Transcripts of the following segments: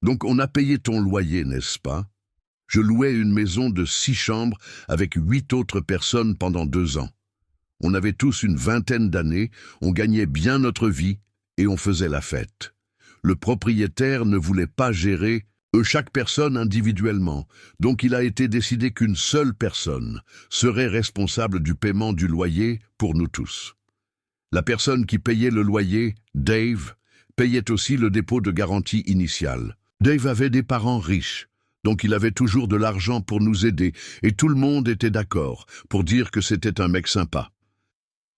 Donc on a payé ton loyer, n'est-ce pas? Je louais une maison de 6 chambres avec 8 autres personnes pendant 2 ans. On avait tous une vingtaine d'années, on gagnait bien notre vie et on faisait la fête. Le propriétaire ne voulait pas gérer chaque personne individuellement, donc il a été décidé qu'une seule personne serait responsable du paiement du loyer pour nous tous. La personne qui payait le loyer, Dave, payait aussi le dépôt de garantie initiale. Dave avait des parents riches, donc il avait toujours de l'argent pour nous aider, et tout le monde était d'accord pour dire que c'était un mec sympa.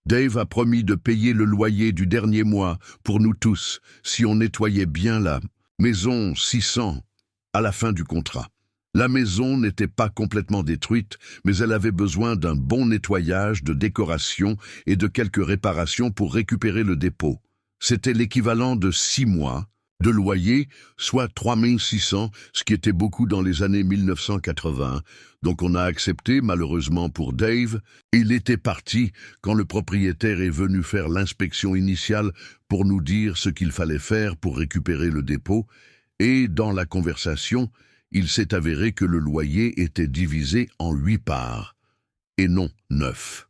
Dave a promis de payer le loyer du dernier mois pour nous tous si on nettoyait bien la maison 600 à la fin du contrat. La maison n'était pas complètement détruite, mais elle avait besoin d'un bon nettoyage, de décoration et de quelques réparations pour récupérer le dépôt. C'était l'équivalent de 6 mois de loyer, soit 3600, ce qui était beaucoup dans les années 1980. Donc on a accepté, malheureusement pour Dave. Il était parti quand le propriétaire est venu faire l'inspection initiale pour nous dire ce qu'il fallait faire pour récupérer le dépôt. Et dans la conversation, il s'est avéré que le loyer était divisé en 8 parts, et non 9.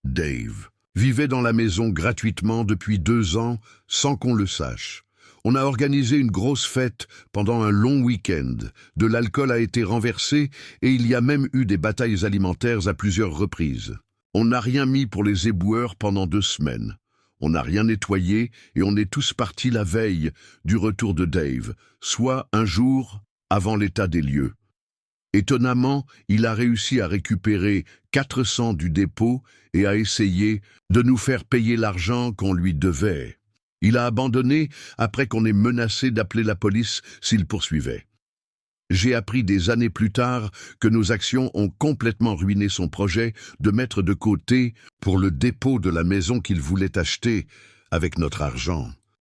Dave vivait dans la maison gratuitement depuis 2 ans sans qu'on le sache. On a organisé une grosse fête pendant un long week-end. De l'alcool a été renversé et il y a même eu des batailles alimentaires à plusieurs reprises. On n'a rien mis pour les éboueurs pendant 2 semaines. On n'a rien nettoyé et on est tous partis la veille du retour de Dave, soit un jour avant l'état des lieux. Étonnamment, il a réussi à récupérer 400 du dépôt et a essayé de nous faire payer l'argent qu'on lui devait. Il a abandonné après qu'on ait menacé d'appeler la police s'il poursuivait. J'ai appris des années plus tard que nos actions ont complètement ruiné son projet de mettre de côté pour le dépôt de la maison qu'il voulait acheter avec notre argent.